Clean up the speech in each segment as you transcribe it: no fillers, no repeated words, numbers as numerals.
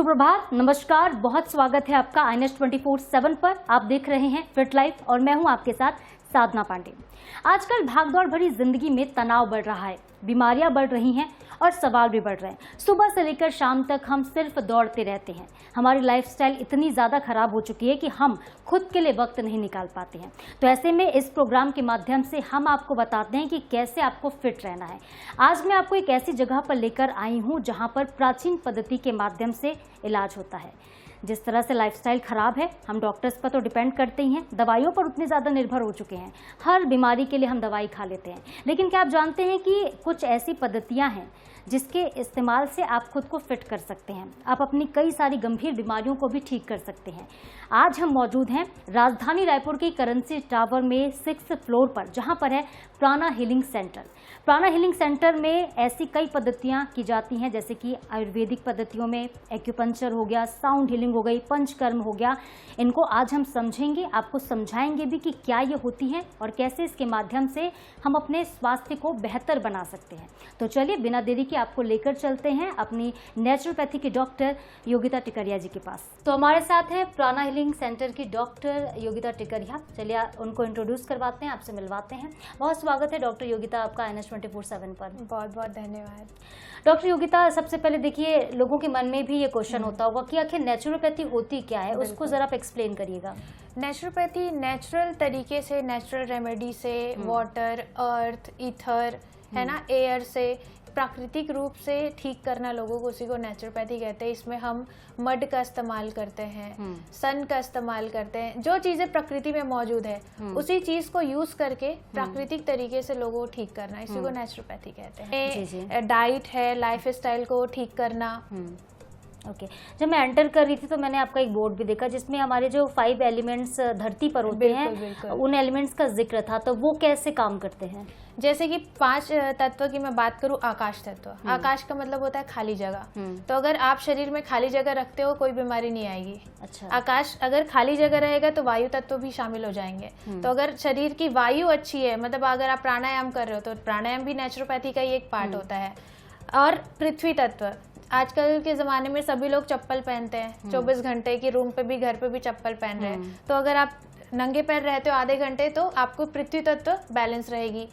सुप्रभात, नमस्कार, बहुत स्वागत है आपका iNet 24/7 पर। आप देख रहे हैं फिट लाइफ और मैं हूं आपके साथ साधना पांडे। आजकल भागदौड़ भरी जिंदगी में तनाव बढ़ रहा है, बीमारियां बढ़ रही हैं और सवाल भी बढ़ रहे हैं। सुबह से लेकर शाम तक हम सिर्फ दौड़ते रहते हैं। हमारी लाइफस्टाइल इतनी ज़्यादा खराब हो चुकी है कि हम खुद के लिए वक्त नहीं निकाल पाते हैं। तो ऐसे में इस प्रोग्राम के माध्यम से हम आपको बताते हैं कि कैसे आपको फिट रहना है। आज मैं आपको एक ऐसी जगह पर लेकर आई हूँ जहाँ पर प्राचीन पद्धति के माध्यम से इलाज होता है। जिस तरह से लाइफस्टाइल खराब है, हम डॉक्टर्स पर तो डिपेंड करते ही हैं, दवाइयों पर उतने ज़्यादा निर्भर हो चुके हैं। हर बीमारी के लिए हम दवाई खा लेते हैं, लेकिन क्या आप जानते हैं कि कुछ ऐसी पद्धतियां हैं जिसके इस्तेमाल से आप खुद को फिट कर सकते हैं। आप अपनी कई सारी गंभीर बीमारियों को भी ठीक कर सकते हैं। आज हम मौजूद हैं राजधानी रायपुर की करेंसी टावर में 6th फ्लोर पर, जहां पर है प्राणा हीलिंग सेंटर। प्राणा हीलिंग सेंटर में ऐसी कई पद्धतियां की जाती हैं, जैसे कि आयुर्वेदिक पद्धतियों में एक्यूपंक्चर हो गया, साउंड हीलिंग हो गई, पंचकर्म हो गया। इनको आज हम समझेंगे, आपको समझाएंगे भी कि क्या ये होती हैं और कैसे इसके माध्यम से हम अपने स्वास्थ्य को बेहतर बना सकते हैं। तो चलिए बिना देरी के आपको लेकर चलते हैं अपनी नेचुरोपैथी के डॉक्टर योगिता टिकरिया जी के पास। तो हमारे साथ हैं प्राणा हीलिंग सेंटर की डॉक्टर योगिता टिकरिया। चलिए उनको इंट्रोड्यूस करवाते हैं, आपसे मिलवाते हैं। बहुत स्वागत है डॉक्टर योगिता आपका iNet 24/7 पर। बहुत बहुत धन्यवाद। डॉक्टर योगिता, सबसे पहले देखिए, लोगों के मन में भी ये क्वेश्चन होता होगा कि आखिर नेचुरोपैथी होती क्या है, उसको जरा आप एक्सप्लेन करिएगा। नेचुरोपैथी नेचुरल तरीके से, नेचुरल रेमेडी से, वाटर, अर्थ, ईथर है ना, एयर से, प्राकृतिक रूप से ठीक करना लोगों को, उसी को नेचुरोपैथी कहते हैं। इसमें हम मड का इस्तेमाल करते हैं, सन का इस्तेमाल करते हैं, जो चीजें प्रकृति में मौजूद है उसी चीज को यूज करके प्राकृतिक तरीके से लोगों को ठीक करना, इसी को नेचुरोपैथी कहते हैं। डाइट है, लाइफ स्टाइल को ठीक करना। ओके। जब मैं एंटर कर रही थी तो मैंने आपका एक बोर्ड भी देखा जिसमें हमारे जो 5 एलिमेंट्स धरती पर होते हैं, उन एलिमेंट्स का जिक्र था। तो वो कैसे काम करते हैं? जैसे कि 5 तत्व की मैं बात करूं, आकाश तत्व। आकाश का मतलब होता है खाली जगह। तो अगर आप शरीर में खाली जगह रखते हो, कोई बीमारी नहीं आएगी। अच्छा। आकाश अगर खाली जगह रहेगा तो वायु तत्व भी शामिल हो जाएंगे। तो अगर शरीर की वायु अच्छी है, मतलब अगर आप प्राणायाम कर रहे हो तो प्राणायाम भी नेचुरोपैथी का ही एक पार्ट होता है। और पृथ्वी तत्व, आजकल के ज़माने में सभी लोग चप्पल पहनते हैं 24 घंटे की, रूम पे भी, घर पे भी चप्पल पहन रहे हैं। तो अगर आप नंगे पैर रहते हो आधे घंटे तो आपको पृथ्वी तत्व बैलेंस रहेगी।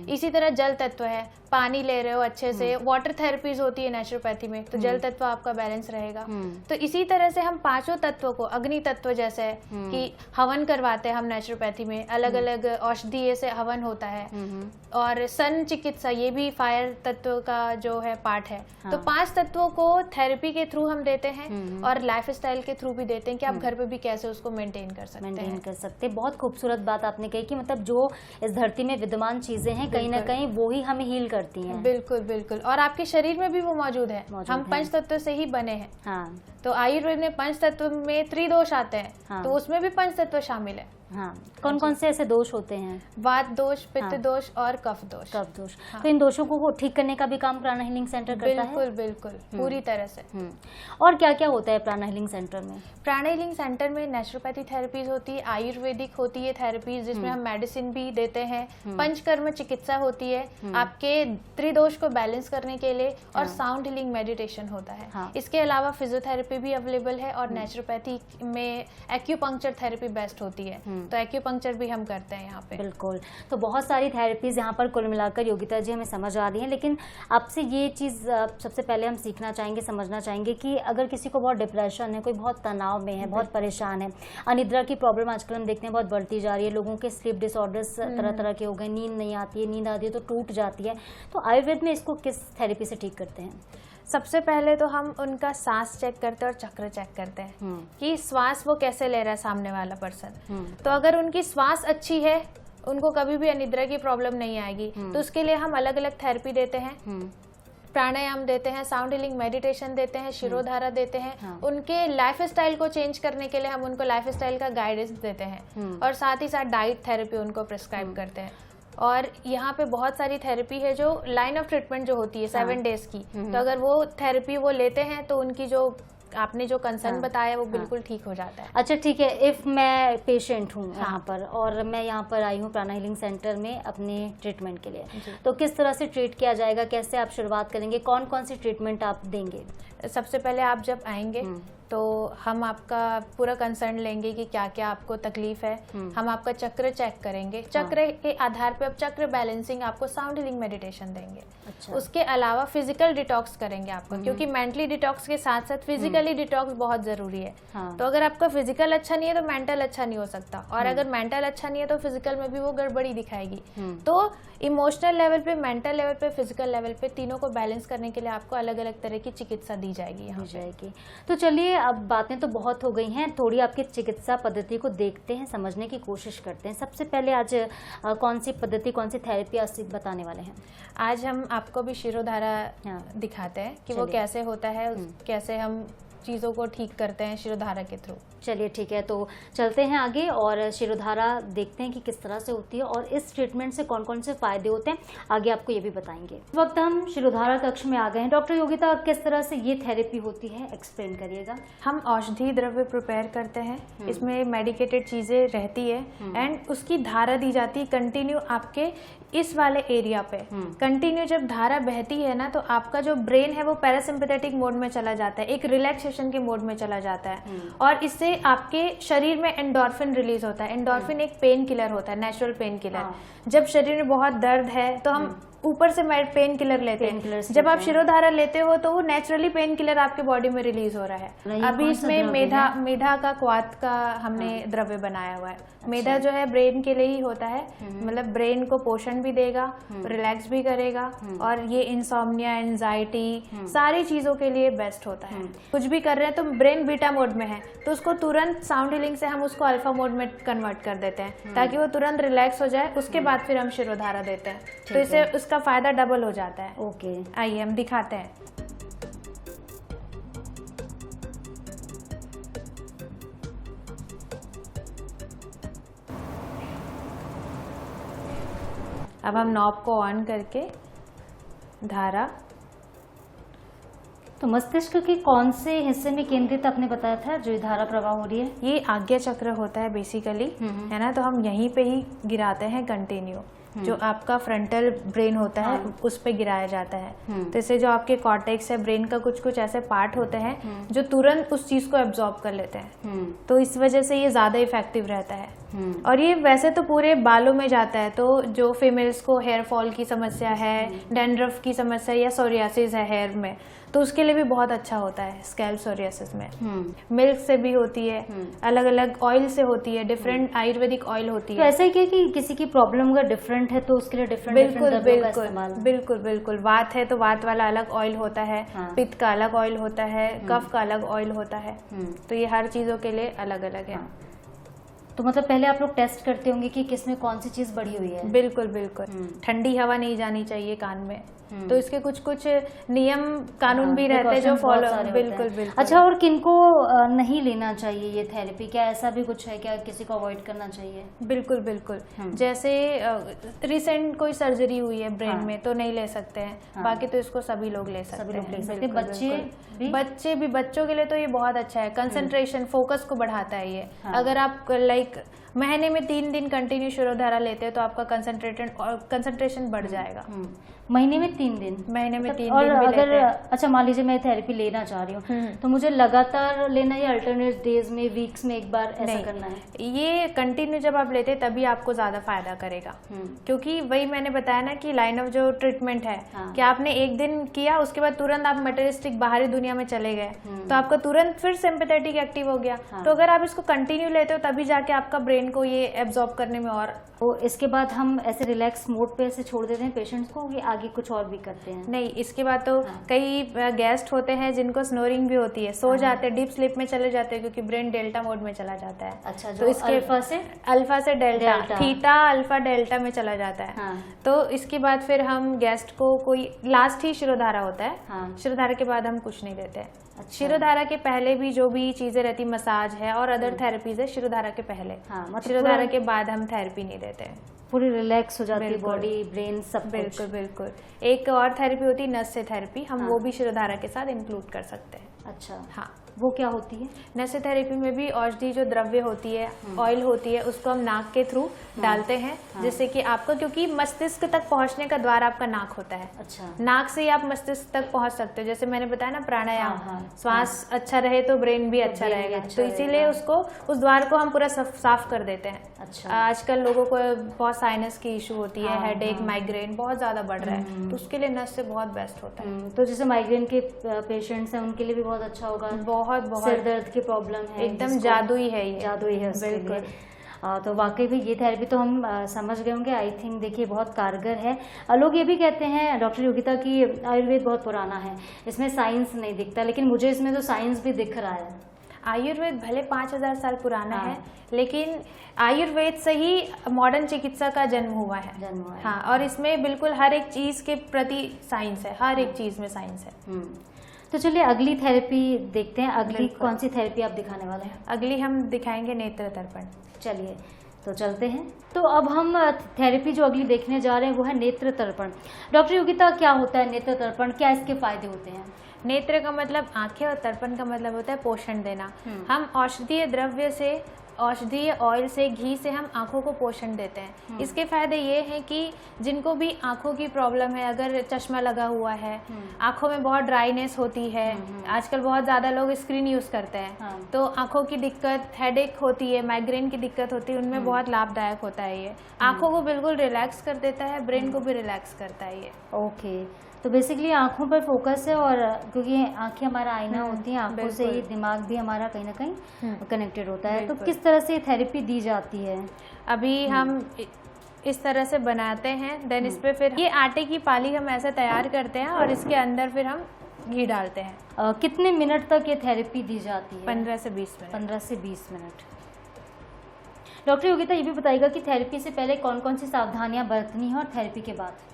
इसी तरह जल तत्व है, पानी ले रहे हो अच्छे से, वाटर थेरेपीज होती है नेचुरोपैथी में, तो जल तत्व आपका बैलेंस रहेगा। तो इसी तरह से हम 5 तत्वों को, अग्नि तत्व जैसे है कि हवन करवाते हैं हम नेचुरोपैथी में, अलग अलग औषधीय से हवन होता है। और सन चिकित्सा, ये भी फायर तत्व का जो है पार्ट है। तो 5 तत्वों को थेरेपी के थ्रू हम देते हैं और लाइफ स्टाइल के थ्रू भी देते हैं कि आप घर पे भी कैसे उसको मेंटेन कर सकते हैं। बहुत खूबसूरत बात आपने कही कि मतलब जो इस धरती में विद्यमान चीजें हैं, कहीं ना कहीं वो ही हमें हील करती हैं। बिल्कुल बिल्कुल। और आपके शरीर में भी वो मौजूद है। हम 5 तत्व से ही बने हैं। हाँ। तो आयुर्वेद में 5 तत्व में त्रिदोष आते हैं। हाँ। तो उसमें भी 5 तत्व शामिल है। हाँ। कौन कौन से ऐसे दोष होते हैं? वात दोष, पित्त दोष और कफ दोष। हाँ। तो इन दोषों को ठीक करने का भी काम प्राणा हीलिंग सेंटर करता है? बिल्कुल बिल्कुल, पूरी तरह से। और क्या क्या होता है प्राणा हीलिंग सेंटर में? प्राणा हीलिंग सेंटर में नेचुरोपैथी थेरेपीज होती है, आयुर्वेदिक होती है थेरेपीज, जिसमें हम मेडिसिन भी देते हैं, पंचकर्म चिकित्सा होती है आपके त्रिदोष को बैलेंस करने के लिए, और साउंड हीलिंग मेडिटेशन होता है। इसके अलावा फिजियोथेरेपी भी अवेलेबल है, और नेचुरोपैथी में एक्यूपंक्चर थेरेपी बेस्ट होती है। तो एक्यूपंक्चर भी हम करते हैं यहाँ पे। बिल्कुल। तो बहुत सारी थेरेपीज यहाँ पर कुल मिलाकर योगिता जी हमें समझ आ रही हैं, लेकिन आपसे ये चीज़ सबसे पहले हम सीखना चाहेंगे, समझना चाहेंगे कि अगर किसी को बहुत डिप्रेशन है, कोई बहुत तनाव में है, बहुत परेशान है, अनिद्रा की प्रॉब्लम आजकल हम देखते हैं बहुत बढ़ती जा रही है, लोगों के स्लीप डिसऑर्डर्स तरह तरह के हो गए, नींद नहीं आती है, नींद आती है तो टूट जाती है, तो आयुर्वेद में इसको किस थेरेपी से ठीक करते हैं? सबसे पहले तो हम उनका सांस चेक करते हैं और चक्र चेक करते हैं कि श्वास वो कैसे ले रहा है सामने वाला पर्सन। तो अगर उनकी श्वास अच्छी है, उनको कभी भी अनिद्रा की प्रॉब्लम नहीं आएगी। तो उसके लिए हम अलग अलग थेरेपी देते हैं, प्राणायाम देते हैं, साउंड हीलिंग मेडिटेशन देते हैं, शिरोधारा देते हैं। उनके लाइफ स्टाइल को चेंज करने के लिए हम उनको लाइफ स्टाइल का गाइडेंस देते हैं, और साथ ही साथ डाइट थेरेपी उनको प्रिस्क्राइब करते हैं। और यहाँ पे बहुत सारी थेरेपी है जो लाइन ऑफ ट्रीटमेंट जो होती है 7 डेज की। तो अगर वो थेरेपी वो लेते हैं तो उनकी जो आपने जो कंसर्न बताया वो बिल्कुल ठीक हो जाता है। अच्छा ठीक है, इफ मैं पेशेंट हूँ हाँ। यहाँ पर और मैं यहाँ पर आई हूँ प्राणा हीलिंग सेंटर में अपने ट्रीटमेंट के लिए, तो किस तरह से ट्रीट किया जाएगा, कैसे आप शुरुआत करेंगे, कौन कौन सी ट्रीटमेंट आप देंगे? सबसे पहले आप जब आएंगे तो हम आपका पूरा कंसर्न लेंगे कि क्या क्या आपको तकलीफ है। हम आपका चक्र चेक करेंगे, चक्र के आधार पे अब चक्र बैलेंसिंग आपको साउंड हीलिंग मेडिटेशन देंगे। अच्छा। उसके अलावा फिजिकल डिटॉक्स करेंगे आपका, क्योंकि मेंटली डिटॉक्स के साथ साथ फिजिकली डिटॉक्स बहुत जरूरी है। तो अगर आपका फिजिकल अच्छा नहीं है तो मेंटल अच्छा नहीं हो सकता, और अगर मेंटल अच्छा नहीं है तो फिजिकल में भी वो गड़बड़ी दिखाएगी। तो इमोशनल लेवल पे, मेंटल लेवल पे, फिजिकल लेवल पे तीनों को बैलेंस करने के लिए आपको अलग अलग तरह की चिकित्सा दी जाएगी यहाँ पे। तो चलिए, अब बातें तो बहुत हो गई हैं, थोड़ी आपकी चिकित्सा पद्धति को देखते हैं, समझने की कोशिश करते हैं। सबसे पहले आज कौन सी पद्धति, कौन सी थेरेपी आज बताने वाले हैं? आज हम आपको भी शिरोधारा दिखाते हैं कि वो कैसे होता है, कैसे हम चीज़ों को ठीक करते हैं शिरोधारा के थ्रू। चलिए ठीक है, तो चलते हैं आगे और शिरोधारा देखते हैं कि किस तरह से होती है और इस ट्रीटमेंट से कौन कौन से फायदे होते हैं, आगे आपको ये भी बताएंगे। इस वक्त हम शिरोधारा कक्ष में आ गए हैं। डॉक्टर योगिता, किस तरह से ये थेरेपी होती है, एक्सप्लेन करिएगा। हम औषधि द्रव्य प्रिपेयर करते हैं, इसमें मेडिकेटेड चीजें रहती है एंड उसकी धारा दी जाती है कंटिन्यू आपके इस वाले एरिया पे। कंटिन्यू जब धारा बहती है ना, तो आपका जो ब्रेन है वो पैरासिम्पैथेटिक मोड में चला जाता है, एक रिलैक्सेशन के मोड में चला जाता है, और इससे आपके शरीर में एंडोर्फिन रिलीज होता है। एंडोर्फिन एक पेन किलर होता है, नेचुरल पेन किलर। जब शरीर में बहुत दर्द है तो हम ऊपर से पेन किलर लेते हैं, जब आप शिरोधारा लेते हो तो वो नेचुरली पेन किलर आपके बॉडी में रिलीज हो रहा है। अभी इसमें मेधा का क्वाथ का हमने द्रव्य बनाया हुआ है। मेधा जो है ब्रेन के लिए ही होता है, मतलब ब्रेन को पोषण भी देगा, रिलैक्स भी करेगा, और ये इंसोम्निया, एंजाइटी, सारी चीजों के लिए बेस्ट होता है। कुछ भी कर रहे हैं तो ब्रेन बीटा मोड में है तो उसको तुरंत साउंड हीलिंग से हम उसको अल्फा मोड में कन्वर्ट कर देते हैं, ताकि वो तुरंत रिलैक्स हो जाए। उसके बाद फिर हम शिरोधारा देते हैं, तो इससे उसका फायदा डबल हो जाता है। ओके, आइए हम दिखाते हैं। अब हम नॉब को ऑन करके धारा, तो मस्तिष्क के कौन से हिस्से में केंद्रित आपने बताया था जो ये धारा प्रवाह हो रही है? ये आज्ञा चक्र होता है बेसिकली, है ना। तो हम यहीं पे ही गिराते हैं कंटिन्यू, जो आपका फ्रंटल ब्रेन होता है उस पे गिराया जाता है। तो इससे जो आपके कॉर्टेक्स है, ब्रेन का कुछ कुछ ऐसे पार्ट होते हैं जो तुरंत उस चीज को एब्जॉर्ब कर लेते हैं, तो इस वजह से ये ज्यादा इफेक्टिव रहता है। और ये वैसे तो पूरे बालों में जाता है, तो जो फीमेल्स को हेयर फॉल की समस्या है, डैंड्रफ की समस्या या सोरियासिस है हेयर में, तो उसके लिए भी बहुत अच्छा होता है। स्कैल्प सोरियासिस में मिल्क से भी होती है, अलग अलग ऑयल से होती है, डिफरेंट आयुर्वेदिक ऑयल होती है। तो ऐसा ही कि किसी की प्रॉब्लम अगर डिफरेंट है तो उसके लिए डिफरेंट बिल्कुल बिल्कुल। वात है तो वात वाला अलग ऑयल होता है, पित्त का अलग ऑयल होता है, कफ का अलग ऑयल होता है, तो ये हर चीजों के लिए अलग अलग है। तो मतलब पहले आप लोग टेस्ट करते होंगे कि किसमें कौन सी चीज बढ़ी हुई है? बिल्कुल बिल्कुल। ठंडी हवा नहीं जानी चाहिए कान में, तो इसके कुछ कुछ नियम कानून भी रहते हैं जो फॉलो। बिल्कुल बिल्कुल। अच्छा, और किनको नहीं लेना चाहिए ये थेरेपी? क्या ऐसा भी कुछ है क्या, किसी को अवॉइड करना चाहिए? बिल्कुल बिल्कुल। जैसे रिसेंट कोई सर्जरी हुई है ब्रेन में तो नहीं ले सकते हैं, बाकी तो इसको सभी लोग ले सकते हैं। बच्चे भी, बच्चों के लिए तो ये बहुत अच्छा है। कंसंट्रेशन, फोकस को बढ़ाता है ये। अगर आप महीने में 3 दिन कंटिन्यू शिरोधारा लेते हैं तो आपका कंसंट्रेशन बढ़ जाएगा। महीने में 3 दिन? महीने में 3 दिन और भी अगर लेते हैं। अच्छा मान लीजिए मैं थेरेपी लेना चाह रही हूँ, तो मुझे लगातार लेना या अल्टरनेट डेज में, वीक्स में एक बार ऐसा करना है? ये कंटिन्यू जब आप लेते हैं तभी आपको ज्यादा फायदा करेगा, क्योंकि वही मैंने बताया ना कि लाइन ऑफ जो ट्रीटमेंट है कि आपने एक दिन किया, उसके बाद तुरंत आप मटेरियलिस्टिक बाहरी दुनिया में चले गए, तो आपका तुरंत फिर सिंपैथेटिक एक्टिव हो गया। तो अगर आप इसको कंटिन्यू लेते हो तभी जाके आपका ब्रेन को ये एब्जॉर्ब करने में और। तो इसके बाद हम ऐसे रिलैक्स मोड पे ऐसे छोड़ देते हैं पेशेंट्स को कि आगे कुछ और भी करते हैं? नहीं, इसके बाद तो कई गेस्ट होते हैं जिनको स्नोरिंग भी होती है, सो जाते हैं, डीप स्लीप में चले जाते हैं, क्योंकि ब्रेन डेल्टा मोड में चला जाता है। अच्छा, तो इसके अल्फा से डेल्टा, थीटा अल्फा डेल्टा में चला जाता है। तो इसके बाद फिर हम गेस्ट को कोई लास्ट ही शिरोधारा होता है, शिरोधारा के बाद हम कुछ नहीं देते हैं। शिरोधारा के पहले भी जो भी चीजें रहती, मसाज है और अदर थेरेपीज है, शिरोधारा के पहले। शिरोधारा के बाद हम थेरेपी नहीं देते हैं। पूरी रिलैक्स हो जाती है बॉडी, ब्रेन, सब। बिल्कुल बिल्कुल। एक और थेरेपी होती है नस से थेरेपी, हम वो भी शिरोधारा के साथ इंक्लूड कर सकते हैं। अच्छा, हाँ। वो क्या होती है? नशे थेरेपी में भी औषधि जो द्रव्य होती है, ऑयल होती है, उसको हम नाक के थ्रू डालते हैं, जिससे कि आपको, क्योंकि मस्तिष्क तक पहुंचने का द्वार आपका नाक होता है। अच्छा। नाक से ही आप मस्तिष्क तक पहुंच सकते हो। जैसे मैंने बताया ना, प्राणायाम, हाँ, श्वास अच्छा रहे तो ब्रेन भी अच्छा ब्रेन भी रहेगा, अच्छा तो इसीलिए रहेगा। उसको, उस द्वार को हम पूरा साफ कर देते हैं। अच्छा। आजकल लोगों को बहुत साइनस की इशू होती है, हाँ, हेडेक, माइग्रेन बहुत ज्यादा बढ़ रहा है, तो उसके लिए नस से बहुत बेस्ट होता है। तो जैसे माइग्रेन के पेशेंट्स हैं उनके लिए भी बहुत अच्छा होगा। बहुत सिर दर्द की प्रॉब्लम है, एकदम जादुई है ये, जादुई है उसके बिल्कुल। लिए। तो वाकई भी ये थेरेपी तो हम समझ गए होंगे, आई थिंक देखिए बहुत कारगर है। लोग ये भी कहते हैं डॉक्टर योगिता कि आयुर्वेद बहुत पुराना है, इसमें साइंस नहीं दिखता, लेकिन मुझे इसमें तो साइंस भी दिख रहा है। आयुर्वेद भले 5000 साल पुराना हाँ। है, लेकिन आयुर्वेद से ही मॉडर्न चिकित्सा का जन्म हुआ है। हाँ, और इसमें बिल्कुल हर एक चीज के प्रति साइंस है, हर एक चीज में साइंस है। तो चलिए अगली थेरेपी देखते हैं। अगली कौन सी थेरेपी आप दिखाने वाले हैं? अगली हम दिखाएंगे नेत्र तर्पण। चलिए तो चलते हैं। तो अब हम थेरेपी जो अगली देखने जा रहे हैं वो है नेत्र तर्पण। डॉक्टर योगिता, क्या होता है नेत्र तर्पण, क्या इसके फायदे होते हैं? नेत्र का मतलब आंखें और तर्पण का मतलब होता है पोषण देना। हम औषधीय द्रव्य से, औषधीय ऑयल से, घी से हम आंखों को पोषण देते हैं। इसके फायदे ये हैं कि जिनको भी आंखों की प्रॉब्लम है, अगर चश्मा लगा हुआ है, आंखों में बहुत ड्राइनेस होती है, आजकल बहुत ज्यादा लोग स्क्रीन यूज करते हैं, तो आंखों की दिक्कत, हेडेक होती है, माइग्रेन की दिक्कत होती है, उनमें बहुत लाभदायक होता है ये। आंखों को बिल्कुल रिलैक्स कर देता है, ब्रेन को भी रिलैक्स करता है ये। ओके, तो बेसिकली आंखों पर फोकस है, और क्योंकि आंखें हमारा आईना होती हैं, आंखों से ही दिमाग भी हमारा कहीं ना कहीं कनेक्टेड होता है। तो किस तरह से थेरेपी दी जाती है? अभी हम इस तरह से बनाते हैं, देन इस पे फिर ये आटे की पाली हम ऐसे तैयार करते हैं और इसके अंदर फिर हम घी डालते हैं। कितने मिनट तक ये थेरेपी दी जाती है? 15 से 20 मिनट। 15 से 20 मिनट। डॉक्टर योगिता, ये भी बताइएगा कि थेरेपी से पहले कौन कौन सी सावधानियां बरतनी है और थेरेपी के बाद?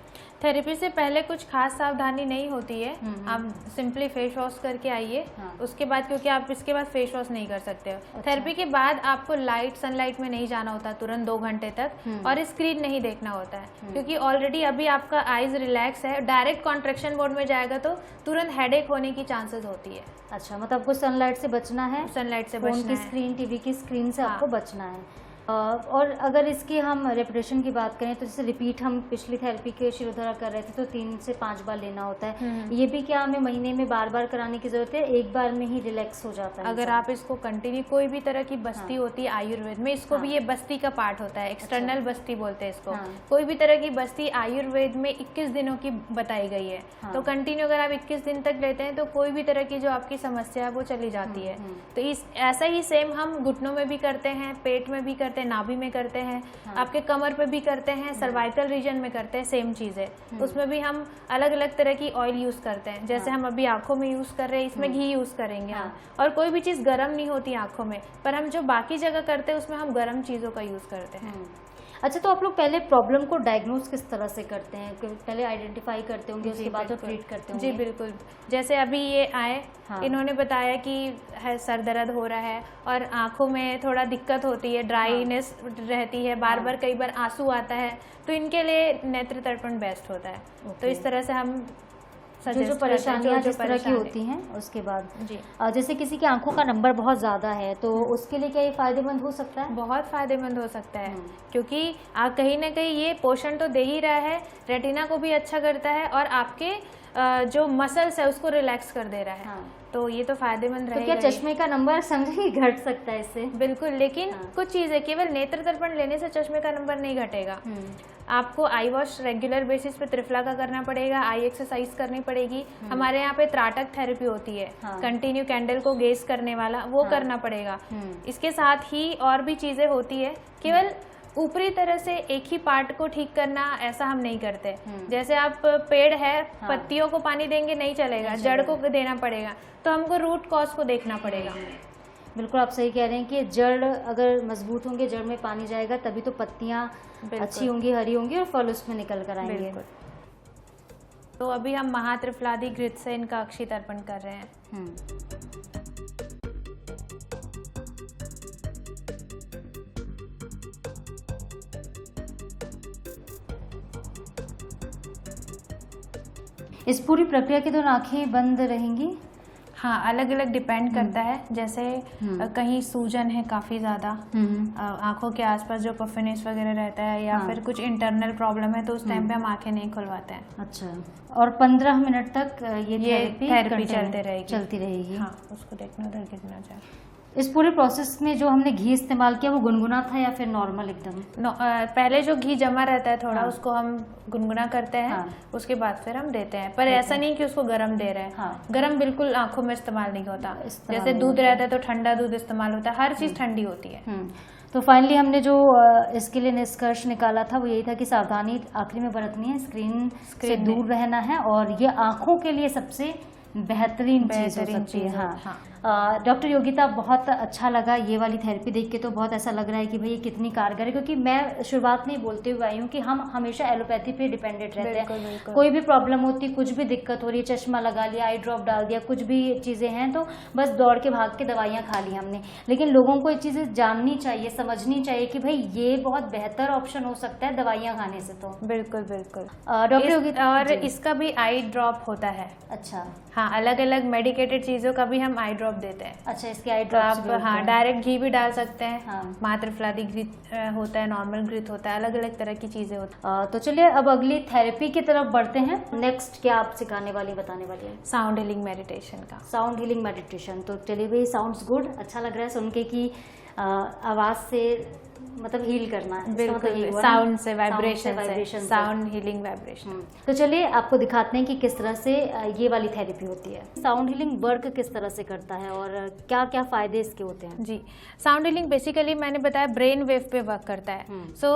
थेरेपी से पहले कुछ खास सावधानी नहीं होती है। आप सिंपली फेस वॉश करके आइए। उसके बाद, क्योंकि आप इसके बाद फेस वॉश नहीं कर सकते हो। अच्छा। थेरेपी के बाद आपको सनलाइट में नहीं जाना होता तुरंत 2 घंटे तक, और स्क्रीन नहीं देखना होता है, क्योंकि ऑलरेडी अभी आपका आईज रिलैक्स है। डायरेक्ट कॉन्ट्रेक्शन मोड में जाएगा तो तुरंत हेडेक होने की चांसेस होती है। अच्छा, मतलब आपको सनलाइट से बचना है, सनलाइट से फोन बचना की है, स्क्रीन, टीवी की स्क्रीन से आपको बचना है। और अगर इसकी हम रेपिटेशन की बात करें तो जैसे रिपीट हम पिछली थेरेपी के शिरोधारा कर रहे थे तो 3 से 5 बार लेना होता है, ये भी क्या हमें महीने में बार बार कराने की जरूरत है? एक बार में ही रिलैक्स हो जाता है अगर आप इसको कंटिन्यू, कोई भी तरह की बस्ती होती है आयुर्वेद में, इसको भी ये बस्ती का पार्ट होता है, एक्सटर्नल बस्ती बोलते हैं इसको। कोई भी तरह की बस्ती आयुर्वेद में 21 दिनों की बताई गई है, तो कंटिन्यू अगर आप 21 दिन तक लेते हैं तो कोई भी तरह की जो आपकी समस्या है वो चली जाती है। तो ऐसा ही सेम हम घुटनों में भी करते हैं, पेट में भी करते हैं, नाभि में करते हैं, आपके कमर पे भी करते हैं, सर्वाइकल रीजन में करते हैं, सेम चीज है। उसमें भी हम अलग अलग तरह की ऑयल यूज करते हैं, जैसे हम अभी आंखों में यूज कर रहे हैं, इसमें घी यूज करेंगे हम। और कोई भी चीज गर्म नहीं होती आंखों में, पर हम जो बाकी जगह करते हैं उसमें हम गर्म चीजों का यूज करते हैं। अच्छा, तो आप लोग पहले प्रॉब्लम को डायग्नोज किस तरह से करते हैं? पहले आइडेंटिफाई करते होंगे, उसके बाद तो ट्रीट करते होंगे? जी बिल्कुल। जैसे अभी ये आए, इन्होंने बताया कि है सर दर्द हो रहा है और आंखों में थोड़ा दिक्कत होती है, ड्राइनेस रहती है, बार बार कई बार आंसू आता है, तो इनके लिए नेत्र तर्पण बेस्ट होता है। तो इस तरह से हम जो परेशानियां जिस तरह की होती हैं उसके बाद जी। जैसे किसी की आंखों का नंबर बहुत ज्यादा है तो उसके लिए क्या ये फायदेमंद हो सकता है? बहुत फायदेमंद हो सकता है, क्योंकि कहीं ना कहीं ये पोषण तो दे ही रहा है, रेटिना को भी अच्छा करता है और आपके जो मसल्स है उसको रिलैक्स कर दे रहा है। तो ये तो फायदेमंद रहेगा। तो क्या चश्मे का नंबर समझे घट सकता है इससे? बिल्कुल, लेकिन कुछ चीजें, केवल नेत्र तर्पण लेने से चश्मे का नंबर नहीं घटेगा। आपको आई वॉश रेगुलर बेसिस पे त्रिफला का करना पड़ेगा, आई एक्सरसाइज करनी पड़ेगी। हमारे यहाँ पे त्राटक थेरेपी होती है, कंटिन्यू कैंडल को गेज करने वाला, वो करना पड़ेगा। इसके साथ ही और भी चीजें होती है, केवल ऊपरी तरह से एक ही पार्ट को ठीक करना ऐसा हम नहीं करते। जैसे आप पेड़ है, पत्तियों को पानी देंगे नहीं चलेगा, जड़ को देना पड़ेगा, तो हमको रूट कॉज को देखना पड़ेगा। बिल्कुल, आप सही कह रहे हैं कि जड़ अगर मजबूत होंगे, जड़ में पानी जाएगा तभी तो पत्तियां अच्छी होंगी, हरी होंगी और फल उसमें निकल कर आएंगे। तो अभी हम महात्रिफलादि घृत से इनका अक्षी तर्पण कर रहे हैं। इस पूरी प्रक्रिया के दौरान आंखें बंद रहेंगी? हाँ, अलग अलग डिपेंड करता है। जैसे कहीं सूजन है काफ़ी ज़्यादा, आंखों के आसपास जो पफिनेस वगैरह रहता है या फिर कुछ इंटरनल प्रॉब्लम है, तो उस टाइम पे हम आंखें नहीं खुलवाते हैं। अच्छा, और 15 मिनट तक ये थेरेपी चलती रहेगी। हाँ, उसको देखना उधर गिरना जाए। इस पूरे प्रोसेस में जो हमने घी इस्तेमाल किया वो गुनगुना था या फिर नॉर्मल एकदम? पहले जो घी जमा रहता है थोड़ा, उसको हम गुनगुना करते हैं, उसके बाद फिर हम देते हैं। पर ऐसा नहीं कि उसको गर्म दे रहे हैं। गर्म बिल्कुल आंखों में इस्तेमाल नहीं होता। जैसे दूध रहता है तो ठंडा दूध इस्तेमाल होता है, हर चीज़ ठंडी होती है। तो फाइनली हमने जो इसके लिए निष्कर्ष निकाला था वो यही था कि सावधानी आखिरी में बरतनी है, स्क्रीन से दूर रहना है, और ये आंखों के लिए सबसे बेहतरीन चीज़ हो सकती है। हाँ। डॉक्टर योगिता, बहुत अच्छा लगा ये वाली थेरेपी देख के। तो बहुत ऐसा लग रहा है कि भाई ये कितनी कारगर है, क्योंकि मैं शुरुआत में ही बोलते हुए आई हूँ कि हम हमेशा एलोपैथी पे डिपेंडेंट रहते हैं। कोई भी प्रॉब्लम होती, कुछ भी दिक्कत हो रही है, चश्मा लगा लिया, आई ड्रॉप डाल दिया, कुछ भी चीज़ें हैं तो बस दौड़ के भाग के दवाइयाँ खा ली हमने। लेकिन लोगों को ये चीज़ें जाननी चाहिए, समझनी चाहिए कि भाई ये बहुत बेहतर ऑप्शन हो सकता है दवाइयाँ खाने से। तो बिल्कुल बिल्कुल डॉक्टर योगिता, और इसका भी आई ड्रॉप होता है। अच्छा, हाँ, अलग अलग मेडिकेटेड चीज़ों का भी हम आई ड्रॉप देते हैं। अच्छा, इसके आई तो ड्रॉप्स आप हाँ डायरेक्ट घी भी डाल सकते हैं। हाँ। मात्रफलादी घृत होता है, नॉर्मल घृत होता है, अलग अलग तरह की चीज़ें होती हैं। तो चलिए अब अगली थेरेपी की तरफ बढ़ते हैं। नेक्स्ट क्या आप सिखाने वाली, बताने वाली है? साउंड हीलिंग मेडिटेशन का। Sound healing meditation. तो चलिए भाई, साउंड्स गुड, अच्छा लग रहा है सुन के कि आवाज़ से मतलब हील करना है। बिल्कुल, साउंड से, वाइब्रेशन, साउंड हीलिंग वाइब्रेशन। तो चलिए आपको दिखाते हैं कि किस तरह से ये वाली थेरेपी होती है। साउंड हीलिंग वर्क किस तरह से करता है और क्या क्या फायदे इसके होते हैं? जी, साउंड हीलिंग बेसिकली मैंने बताया ब्रेन वेव पे वर्क करता है। सो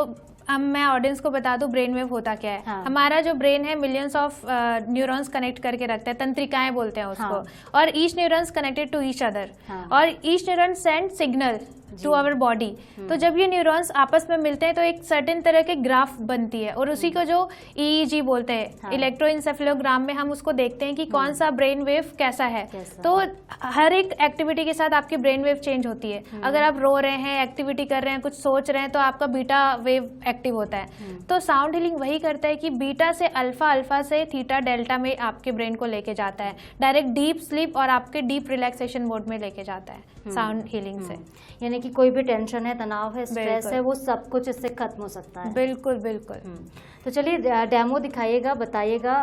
अब मैं ऑडियंस को बता दूं ब्रेन वेव होता क्या है। हाँ। हमारा जो ब्रेन है मिलियंस ऑफ न्यूरॉन्स कनेक्ट करके रखता है, तंत्रिकाएं बोलते हैं उसको। हाँ। और each neurons connected to each other, हाँ। और each neuron send signal to our body. तो जब ये न्यूरॉन्स आपस में मिलते हैं तो एक सर्टेन तरह के ग्राफ बनती है, और उसी को जो EEG बोलते हैं, हाँ। इलेक्ट्रोइंसेफेलोग्राम में हम उसको देखते हैं कि कौन सा ब्रेन वेव कैसा है। तो हर एक एक्टिविटी के साथ आपकी ब्रेन वेव चेंज होती है। अगर आप रो रहे हैं, एक्टिविटी कर रहे हैं, कुछ सोच रहे हैं, तो आपका बीटा वेव एक्टिव होता है। तो साउंड हीलिंग वही करता है कि बीटा से अल्फा, अल्फा से थीटा, डेल्टा में आपके ब्रेन को लेके जाता है, डायरेक्ट डीप स्लीप और आपके डीप रिलैक्सेशन मोड में लेके जाता है साउंड हीलिंग से। यानी कि कोई भी टेंशन है, तनाव है, स्ट्रेस है, वो सब कुछ इससे खत्म हो सकता है। बिल्कुल बिल्कुल। तो चलिए डेमो दिखाइएगा, बताइएगा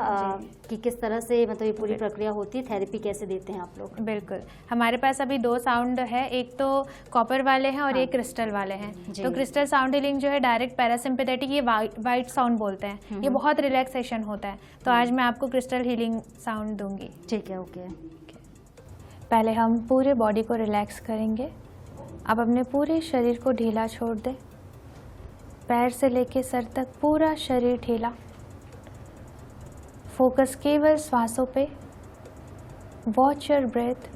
कि किस तरह से मतलब ये पूरी प्रक्रिया होती है, थेरेपी कैसे देते हैं आप लोग? बिल्कुल, हमारे पास अभी 2 साउंड है, एक तो कॉपर वाले हैं और एक क्रिस्टल वाले हैं। तो क्रिस्टल साउंड हीलिंग जो है डायरेक्ट पैरासिम्पैथेटिक, ये वाइट साउंड बोलते हैं, ये बहुत रिलैक्सेशन होता है। तो आज मैं आपको क्रिस्टल हीलिंग साउंड दूंगी। ठीक है, ओके। पहले हम पूरे बॉडी को रिलैक्स करेंगे। अब अपने पूरे शरीर को ढीला छोड़ दें, पैर से लेके सर तक पूरा शरीर ढीला। फोकस केवल श्वासों पे। Watch your breath.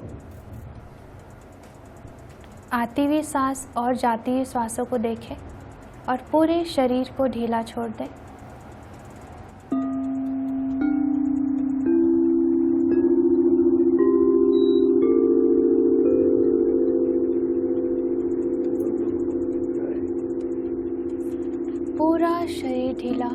आती हुई सांस और जाती हुई श्वासों को देखें और पूरे शरीर को ढीला छोड़ दें। पूरा शरीर ढीला।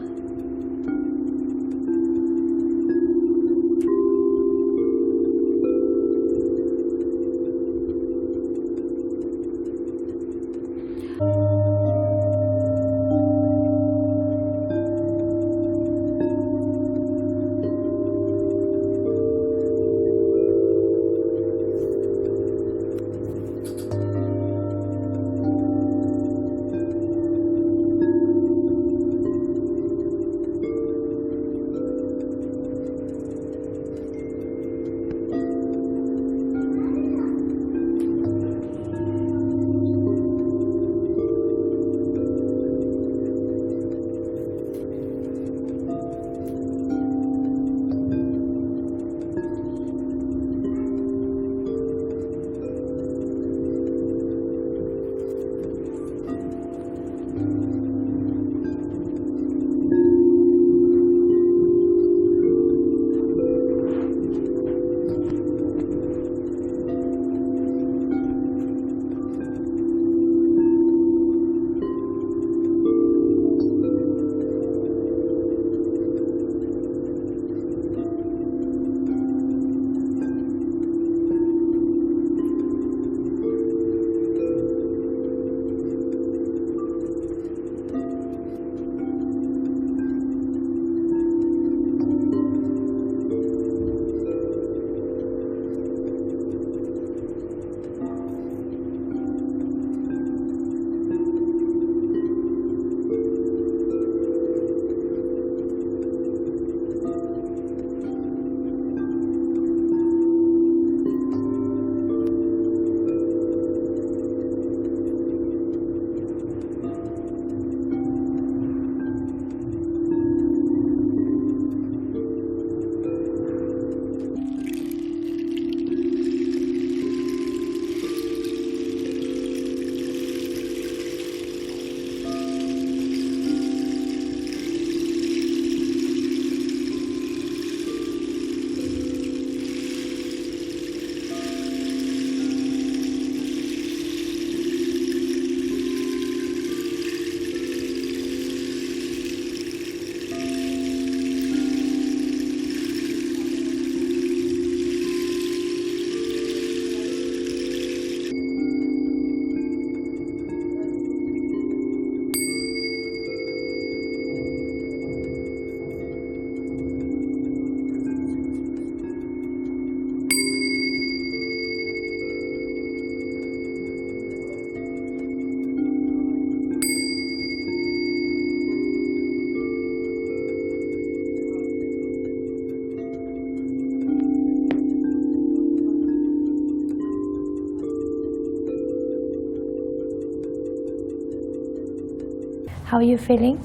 How you feeling?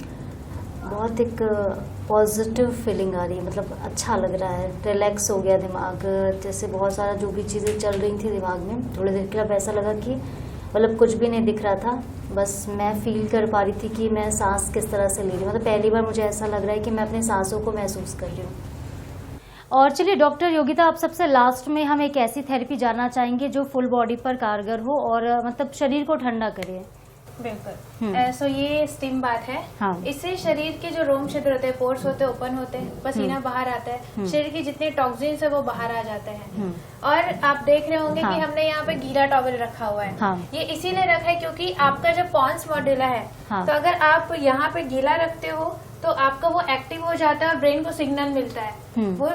बहुत एक पॉजिटिव फीलिंग आ रही है, मतलब अच्छा लग रहा है, रिलैक्स हो गया दिमाग। जैसे बहुत सारा जो भी चीज़ें चल रही थी दिमाग में, थोड़ी देर के लिए ऐसा लगा कि मतलब कुछ भी नहीं दिख रहा था, बस मैं फील कर पा रही थी कि मैं सांस किस तरह से ले रही हूँ। मतलब पहली बार मुझे ऐसा लग रहा है कि मैं अपनी सांसों को महसूस कर रही हूँ। और चलिए डॉक्टर योगिता, आप सबसे लास्ट में हम एक ऐसी थेरेपी जानना चाहेंगे जो फुल बॉडी पर कारगर हो और मतलब शरीर को ठंडा करे। बिल्कुल। सो ये स्टीम बात है। हाँ। इससे शरीर के जो रोम छिद्र होते हैं, पोर्स होते हैं, ओपन होते हैं, पसीना बाहर आता है, शरीर की जितने टॉक्सिन्स है वो बाहर आ जाते हैं। और आप देख रहे होंगे कि हमने यहाँ पे गीला टॉवल रखा हुआ है। हाँ। ये इसीलिए रखा है क्योंकि आपका जो पॉन्स मॉड्यूला है, तो अगर आप यहाँ पे गीला रखते हो तो आपका वो एक्टिव हो जाता है और ब्रेन को सिग्नल मिलता है, वो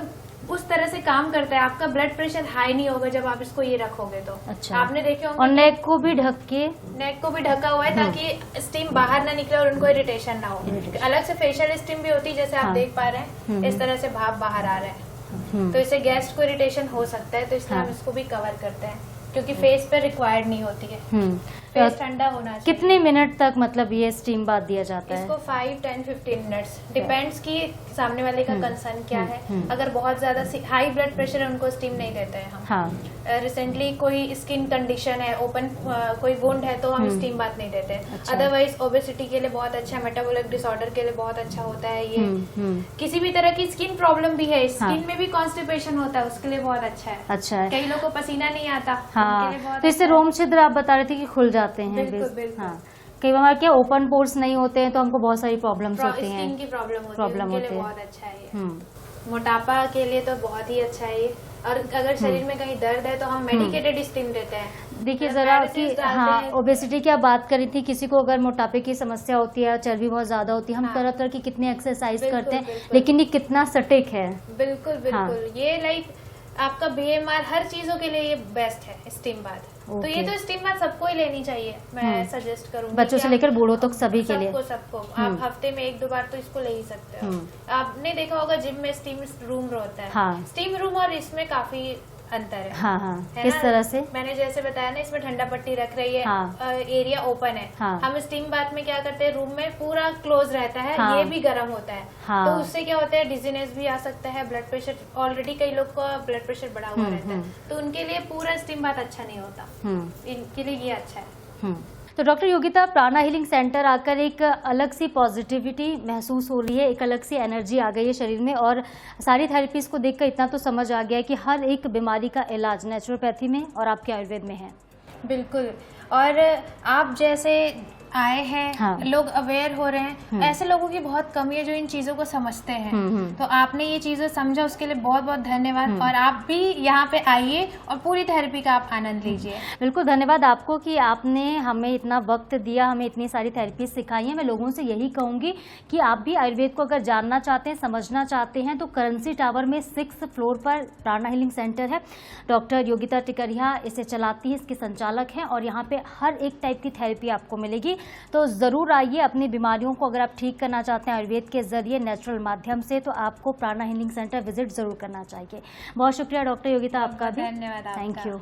उस तरह से काम करता है। आपका ब्लड प्रेशर हाई नहीं होगा जब आप इसको ये रखोगे तो। अच्छा। आपने देखे होंगे। और नेक को भी ढक के, नेक को भी ढका हुआ है ताकि स्टीम बाहर ना निकले और उनको इरिटेशन ना हो। अलग से फेशियल स्टीम भी होती है, जैसे आप देख पा रहे हैं, इस तरह से भाप बाहर आ रहा है, तो इससे गेस्ट को इरिटेशन हो सकता है, तो इसलिए हम इसको भी कवर करते हैं क्योंकि फेस पे रिक्वायर्ड नहीं होती है। फेस ठंडा होना चाहिए। कितने मिनट तक मतलब ये स्टीम बाथ दिया जाता है? इसको 5, 10, 15 मिनट्स डिपेंड्स कि सामने वाले का कंसर्न क्या है। अगर बहुत ज्यादा हाई ब्लड प्रेशर है उनको स्टीम नहीं देते हैं हम। हाँ। रिसेंटली कोई स्किन कंडीशन है, ओपन कोई वुंड है, तो हम स्टीम बाथ नहीं देते। अदरवाइज ओबेसिटी के लिए बहुत अच्छा, मेटाबॉलिक डिसऑर्डर के लिए बहुत अच्छा होता है ये। किसी भी तरह की स्किन प्रॉब्लम भी है, स्किन में भी कॉन्स्टिपेशन होता है, उसके लिए बहुत अच्छा है। अच्छा है। कई लोगों को पसीना नहीं आता। हाँ, तो इससे रोम छिद्र आप बता रहे थे कि खुल जाते हैं। बिल्कुल, बिल्कुल। हाँ, कई बार क्या ओपन पोर्स नहीं होते हैं तो हमको बहुत सारी प्रॉब्लम्स होती हैं, स्किन की प्रॉब्लम होती है, बहुत अच्छा है ये। मोटापा के लिए तो बहुत ही अच्छा है ये। और अगर शरीर में कहीं दर्द है तो हम मेडिकेटेड स्टीम देते हैं। देखिए जरा कि हाँ, ओबेसिटी की आप बात करी थी, किसी को अगर मोटापे की समस्या होती है, चर्बी बहुत ज्यादा होती है, हम तरह तरह की कितनी एक्सरसाइज करते हैं, लेकिन ये कितना सटीक है। बिल्कुल बिल्कुल। ये लाइक आपका BMR हर चीजों के लिए ये बेस्ट है स्टीम बाथ। तो ये तो स्टीम बाथ सबको ही लेनी चाहिए, मैं सजेस्ट करूंगी। बच्चों से लेकर बूढ़ों तक सभी के लिए। सबको आप हफ्ते में 1-2 बार तो इसको ले ही सकते हो। आपने देखा होगा जिम में स्टीम रूम होता है। हाँ। स्टीम रूम और इसमें काफी अंतर है। हाँ हाँ, किस तरह से? मैंने जैसे बताया ना, इसमें ठंडा पट्टी रख रही है। हाँ। एरिया ओपन है। हाँ। हम स्टीम बाथ में क्या करते हैं, रूम में पूरा क्लोज रहता है। हाँ। ये भी गर्म होता है। हाँ। तो उससे क्या होता है, डिजीनेस भी आ सकता है, ब्लड प्रेशर, ऑलरेडी कई लोग का ब्लड प्रेशर बढ़ा हुआ रहता है, तो उनके लिए पूरा स्टीम बाथ अच्छा नहीं होता। इनके लिए ये अच्छा है। तो डॉक्टर योगिता, प्राणा हीलिंग सेंटर आकर एक अलग सी पॉजिटिविटी महसूस हो रही है, एक अलग सी एनर्जी आ गई है शरीर में, और सारी थेरेपीज को देखकर इतना तो समझ आ गया है कि हर एक बीमारी का इलाज नेचुरोपैथी में और आपके आयुर्वेद में है। बिल्कुल। और आप जैसे आए हैं। हाँ। लोग अवेयर हो रहे हैं। ऐसे लोगों की बहुत कमी है जो इन चीजों को समझते हैं। तो आपने ये चीजें समझा, उसके लिए बहुत बहुत धन्यवाद। और आप भी यहाँ पे आइए और पूरी थेरेपी का आप आनंद लीजिए। बिल्कुल, धन्यवाद आपको कि आपने हमें इतना वक्त दिया, हमें इतनी सारी थेरेपी सिखाई है। मैं लोगों से यही कहूंगी कि आप भी आयुर्वेद को अगर जानना चाहते हैं, समझना चाहते हैं, तो करेंसी टावर में 6th फ्लोर पर प्राणा हीलिंग सेंटर है। डॉक्टर योगिता टिकरिया इसे चलाती है, इसके संचालक हैं, और यहाँ पे हर एक टाइप की थेरेपी आपको मिलेगी। तो ज़रूर आइए, अपनी बीमारियों को अगर आप ठीक करना चाहते हैं आयुर्वेद के जरिए, नेचुरल माध्यम से, तो आपको प्राणा हीलिंग सेंटर विजिट जरूर करना चाहिए। बहुत शुक्रिया डॉक्टर योगिता, आपका भी धन्यवाद। Thank you.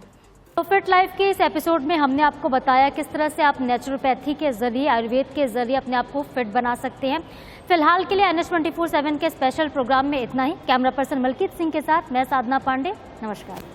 तो फिट लाइफ के इस एपिसोड में हमने आपको बताया किस तरह से आप नेचुरोपैथी के जरिए, आयुर्वेद के जरिए अपने आप को फिट बना सकते हैं। फिलहाल के लिए NH24/7 के स्पेशल प्रोग्राम में इतना ही। कैमरा पर्सन मलकीत सिंह के साथ मैं साधना पांडे, नमस्कार।